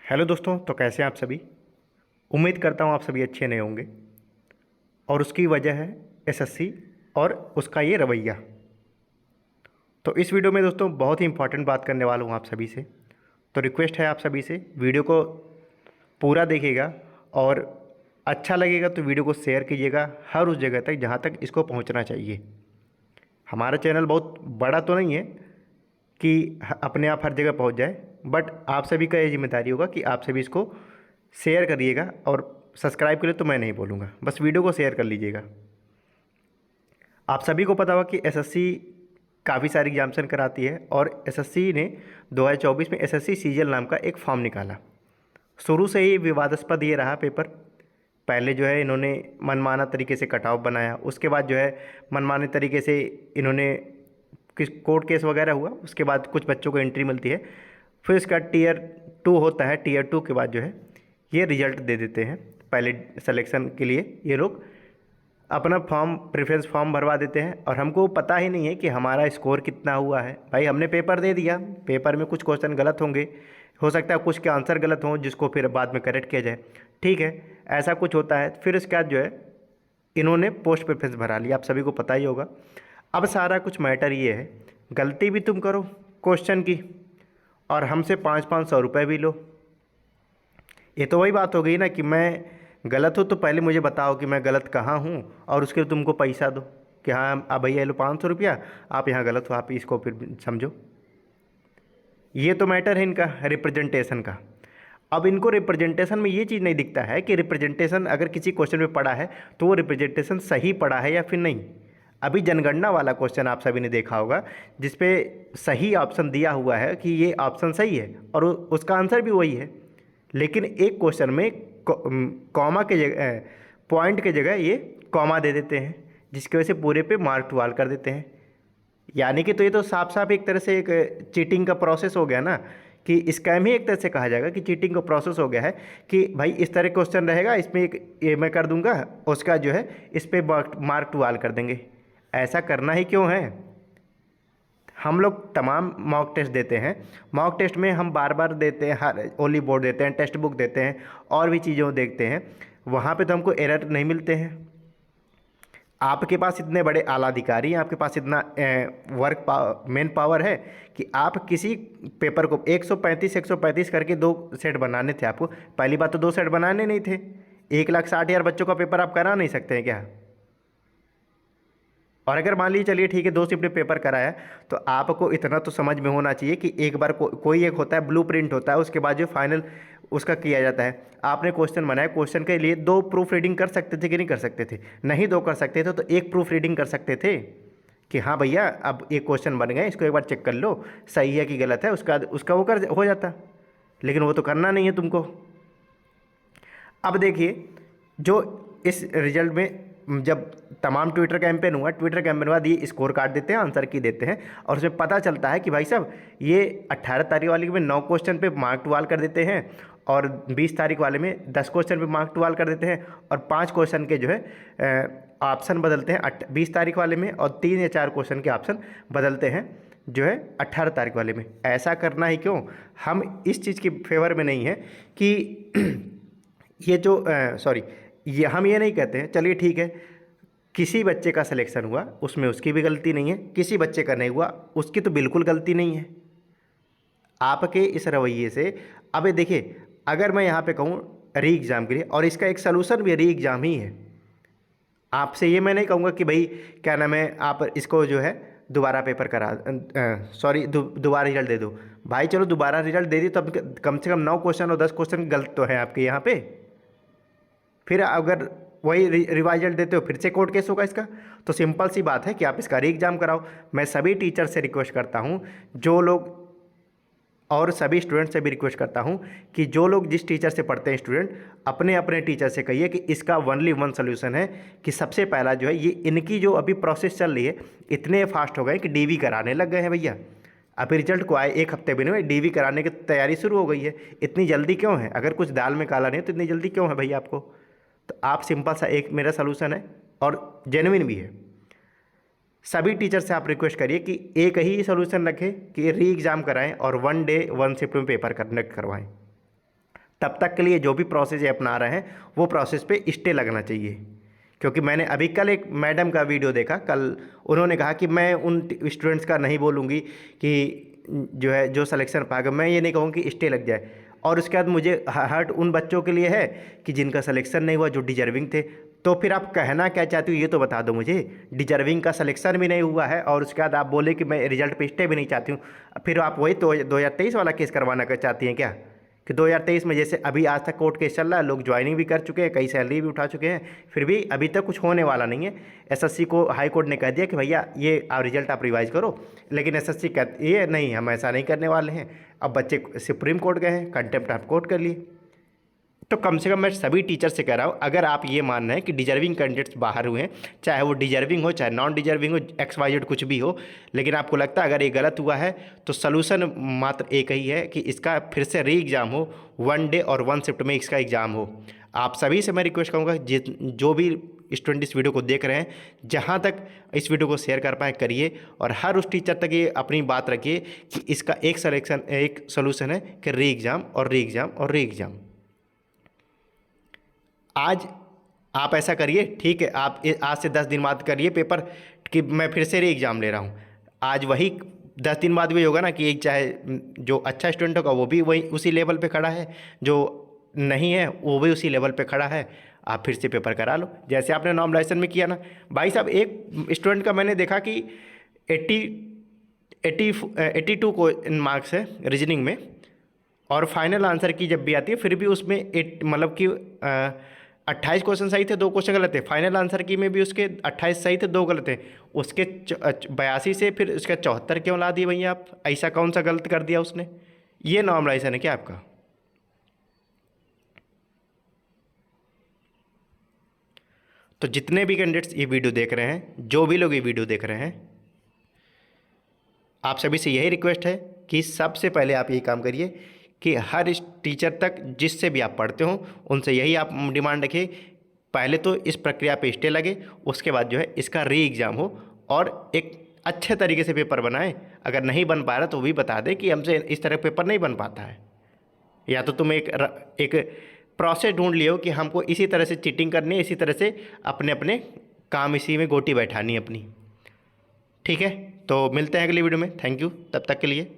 Hello दोस्तों, तो कैसे हैं आप सभी। उम्मीद करता हूँ आप सभी अच्छे नहीं होंगे और उसकी वजह है एसएससी और उसका ये रवैया। तो इस वीडियो में दोस्तों बहुत ही इंपॉर्टेंट बात करने वाला हूँ आप सभी से। तो रिक्वेस्ट है आप सभी से, वीडियो को पूरा देखिएगा और अच्छा लगेगा तो वीडियो को शेयर कीजिएगा हर उस जगह तक जहाँ तक इसको पहुँचना चाहिए। हमारा चैनल बहुत बड़ा तो नहीं है कि अपने आप हर जगह पहुंच जाए, बट आप सभी का ये जिम्मेदारी होगा कि आप सभी इसको शेयर करिएगा और सब्सक्राइब करिए तो मैं नहीं बोलूँगा, बस वीडियो को शेयर कर लीजिएगा। आप सभी को पता होगा कि एसएससी काफ़ी सारी एग्जामिनेशन कराती है और एसएससी ने 2024 में एसएससी सीजीएल नाम का एक फॉर्म निकाला। शुरू से ही विवादास्पद ये रहा पेपर। पहले जो है इन्होंने मनमाना तरीके से कट ऑफ बनाया, उसके बाद जो है मनमाने तरीके से इन्होंने किस कोर्ट केस वगैरह हुआ, उसके बाद कुछ बच्चों को एंट्री मिलती है। फिर इसका टीयर 2 होता है, टीयर 2 के बाद जो है ये रिजल्ट दे देते हैं। पहले सिलेक्शन के लिए ये लोग अपना फॉर्म, प्रेफरेंस फॉर्म भरवा देते हैं और हमको पता ही नहीं है कि हमारा स्कोर कितना हुआ है। भाई हमने पेपर दे दिया, पेपर में कुछ क्वेश्चन गलत होंगे, हो सकता है कुछ के आंसर गलत हों जिसको फिर बाद में करेक्ट किया जाए, ठीक है, ऐसा कुछ होता है। फिर उसके बाद जो है इन्होंने पोस्ट प्रेफरेंस भरा लिया, आप सभी को पता ही होगा। अब सारा कुछ मैटर ये है, गलती भी तुम करो क्वेश्चन की और हमसे 500-500 रुपये भी लो। ये तो वही बात हो गई ना कि मैं गलत हूँ तो पहले मुझे बताओ कि मैं गलत कहाँ हूँ और उसके लिए तुमको पैसा दो कि हाँ अब भैया लो 500 रुपया, आप यहाँ गलत हो, आप इसको फिर समझो। ये तो मैटर है इनका रिप्रेजेंटेशन का। अब इनको रिप्रेजेंटेशन में ये चीज़ नहीं दिखता है कि रिप्रेजेंटेशन अगर किसी क्वेश्चन में पड़ा है तो वो रिप्रेजेंटेशन सही पड़ा है या फिर नहीं। अभी जनगणना वाला क्वेश्चन आप सभी ने देखा होगा जिसपे सही ऑप्शन दिया हुआ है कि ये ऑप्शन सही है और उसका आंसर भी वही है, लेकिन एक क्वेश्चन में कॉमा के जगह, पॉइंट के जगह ये कॉमा दे देते हैं जिसकी वजह से पूरे पे मार्क टू ऑल कर देते हैं। यानी कि तो ये तो साफ साफ एक तरह से एक चीटिंग का प्रोसेस हो गया ना, कि स्कैम ही एक तरह से कहा जाएगा कि चीटिंग का प्रोसेस हो गया है कि भाई इस तरह क्वेश्चन रहेगा, इसमें एक ये मैं कर दूंगा, उसका जो है इस पर मार्क टू ऑल कर देंगे। ऐसा करना ही क्यों है। हम लोग तमाम मॉक टेस्ट देते हैं, मॉक टेस्ट में हम बार बार देते हैं, हर ओनली बोर्ड देते हैं, टेक्स्ट बुक देते हैं और भी चीज़ों देखते हैं, वहाँ पे तो हमको एरर नहीं मिलते हैं। आपके पास इतने बड़े आला अधिकारी हैं, आपके पास इतना मेन पावर है कि आप किसी पेपर को 135 करके 2 सेट बनाने थे आपको। पहली बात तो 2 सेट बनाने नहीं थे, 1,60,000 बच्चों का पेपर आप करा नहीं सकते हैं क्या। और अगर मान लीजिए चलिए ठीक है 2 शिफ्ट में पेपर कराया, तो आपको इतना तो समझ में होना चाहिए कि एक बार कोई एक होता है ब्लूप्रिंट होता है, उसके बाद जो फाइनल उसका किया जाता है। आपने क्वेश्चन बनाया, क्वेश्चन के लिए 2 प्रूफ रीडिंग कर सकते थे कि नहीं कर सकते थे। नहीं 2 कर सकते थे तो 1 प्रूफ रीडिंग कर सकते थे कि हाँ भैया अब एक क्वेश्चन बन गए, इसको एक बार चेक कर लो सही है कि गलत है, उसका वो कर हो जाता। लेकिन वो तो करना नहीं है तुमको। अब देखिए जो इस रिजल्ट में जब तमाम ट्विटर कैंपेन हुआ, ट्विटर कैंपेन बाद ये स्कोर कार्ड देते हैं, आंसर की देते हैं और उसमें पता चलता है कि भाई साहब ये 18 तारीख वाले में 9 क्वेश्चन पे मार्क टू ऑल कर देते हैं और 20 तारीख वाले में 10 क्वेश्चन पे मार्क टू ऑल कर देते हैं और 5 क्वेश्चन के जो है ऑप्शन बदलते हैं 20 तारीख वाले में और 3 या 4 क्वेश्चन के ऑप्शन बदलते हैं जो है 18 तारीख वाले में। ऐसा करना ही क्यों। हम इस चीज़ की फेवर में नहीं है कि ये जो सॉरी ये हम ये नहीं कहते हैं, चलिए ठीक है किसी बच्चे का सिलेक्शन हुआ उसमें उसकी भी गलती नहीं है, किसी बच्चे का नहीं हुआ उसकी तो बिल्कुल गलती नहीं है आपके इस रवैये से। अब देखिए अगर मैं यहाँ पे कहूँ री एग्ज़ाम के लिए, और इसका एक सलूशन भी री एग्ज़ाम ही है, आपसे ये मैं नहीं कहूँगा कि भाई क्या नाम है आप इसको जो है दोबारा पेपर करा सॉरी दोबारा रिजल्ट दे दो। भाई चलो दोबारा रिजल्ट दे दी तो अब कम से कम 9 क्वेश्चन और 10 क्वेश्चन गलत तो है आपके यहाँ पे। फिर अगर वही रिवाइजल देते हो फिर से कोर्ट केस होगा इसका। तो सिंपल सी बात है कि आप इसका री एग्ज़ाम कराओ। मैं सभी टीचर से रिक्वेस्ट करता हूँ जो लोग, और सभी स्टूडेंट से भी रिक्वेस्ट करता हूँ कि जो लोग जिस टीचर से पढ़ते हैं स्टूडेंट, अपने अपने टीचर से कहिए कि इसका ओनली वन सोल्यूशन है कि सबसे पहला जो है ये इनकी जो अभी प्रोसेस चल रही है, इतने फास्ट हो गए कि डीवी कराने लग गए हैं भैया। अभी रिजल्ट को आए 1 हफ्ते भी नहीं, डीवी कराने की तैयारी शुरू हो गई है। इतनी जल्दी क्यों है। अगर कुछ दाल में काला नहीं है तो इतनी जल्दी क्यों है भैया आपको। तो आप सिंपल सा एक मेरा सोल्यूशन है और जेन्युइन भी है, सभी टीचर से आप रिक्वेस्ट करिए कि एक ही सोल्यूशन रखें कि री एग्ज़ाम कराएं और 1 डे 1 शिफ्ट में पेपर कंडक्ट करवाएं। तब तक के लिए जो भी प्रोसेस ये अपना रहे हैं वो प्रोसेस पे स्टे लगना चाहिए। क्योंकि मैंने अभी कल एक मैडम का वीडियो देखा, कल उन्होंने कहा कि मैं उन स्टूडेंट्स का नहीं बोलूँगी कि जो है जो सिलेक्शन पाएगा, मैं ये नहीं कहूँगी कि स्टे लग जाए। और उसके बाद मुझे हर्ट उन बच्चों के लिए है कि जिनका सिलेक्शन नहीं हुआ, जो डिजर्विंग थे। तो फिर आप कहना क्या चाहती हो ये तो बता दो मुझे। डिजर्विंग का सिलेक्शन भी नहीं हुआ है और उसके बाद आप बोले कि मैं रिजल्ट पे स्टे भी नहीं चाहती हूँ, फिर आप वही तो 2023 वाला केस करवाना चाहती हैं क्या? कि 2023 में जैसे अभी आज तक कोर्ट केस चल रहा है, लोग ज्वाइनिंग भी कर चुके हैं, कई सैलरी भी उठा चुके हैं, फिर भी अभी तक कुछ होने वाला नहीं है। एसएससी को हाई कोर्ट ने कह दिया कि भैया ये रिजल्ट आप रिवाइज करो, लेकिन एसएससी कहती ये नहीं, हम ऐसा नहीं करने वाले हैं। अब बच्चे सुप्रीम कोर्ट गए हैं, कंटेम्प्ट ऑफ कोर्ट कर लिए। तो कम से कम मैं सभी टीचर से कह रहा हूँ, अगर आप ये मान रहे हैं कि डिजर्विंग कैंडिडेट्स बाहर हुए हैं, चाहे वो डिजर्विंग हो चाहे नॉन डिजर्विंग हो, XYZ कुछ भी हो, लेकिन आपको लगता है अगर ये गलत हुआ है तो सलूशन मात्र एक ही है कि इसका फिर से री एग्ज़ाम हो, 1 डे और 1 शिफ्ट में इसका एग्ज़ाम हो। आप सभी से मैं रिक्वेस्ट करूँगा जो भी स्टूडेंट इस वीडियो को देख रहे हैं, जहाँ तक इस वीडियो को शेयर कर पाए करिए, और हर उस टीचर तक ये अपनी बात रखिए कि इसका एक सोल्यूशन है कि री एग्ज़ाम और री एग्ज़ाम और री एग्ज़ाम। आज आप ऐसा करिए, ठीक है, आप आज से 10 दिन बाद करिए पेपर कि मैं फिर से री एग्ज़ाम ले रहा हूँ। आज वही 10 दिन बाद भी होगा ना कि चाहे जो अच्छा स्टूडेंट होगा वो भी वही उसी लेवल पे खड़ा है, जो नहीं है वो भी उसी लेवल पे खड़ा है, आप फिर से पेपर करा लो जैसे आपने नॉर्मलाइजेशन में किया ना। भाई साहब, एक स्टूडेंट का मैंने देखा कि 82 को मार्क्स है रीजनिंग में, और फाइनल आंसर की जब भी आती है फिर भी उसमें मतलब कि 28 क्वेश्चन सही थे, 2 क्वेश्चन गलत थे। फाइनल आंसर की में भी उसके 28 सही थे, 2 गलत थे। उसके 82 से फिर उसका 74 क्यों ला दिए भैया आप? ऐसा कौन सा गलत कर दिया उसने? ये नॉर्मलाइजेशन है क्या आपका? तो जितने भी कैंडिडेट्स ये वीडियो देख रहे हैं, जो भी लोग ये वीडियो देख रहे हैं, आप सभी से यही रिक्वेस्ट है कि सबसे पहले आप यही काम करिए कि हर इस टीचर तक जिससे भी आप पढ़ते हो उनसे यही आप डिमांड रखिए, पहले तो इस प्रक्रिया पे स्टे लगे, उसके बाद जो है इसका री एग्ज़ाम हो और एक अच्छे तरीके से पेपर बनाएं। अगर नहीं बन पा रहा तो भी बता दें कि हमसे इस तरह पेपर नहीं बन पाता है, या तो तुम एक प्रोसेस ढूंढ लियो कि हमको इसी तरह से चीटिंग करनी है, इसी तरह से अपने अपने काम इसी में गोटी बैठानी है अपनी। ठीक है, तो मिलते हैं अगली वीडियो में। थैंक यू, तब तक के लिए।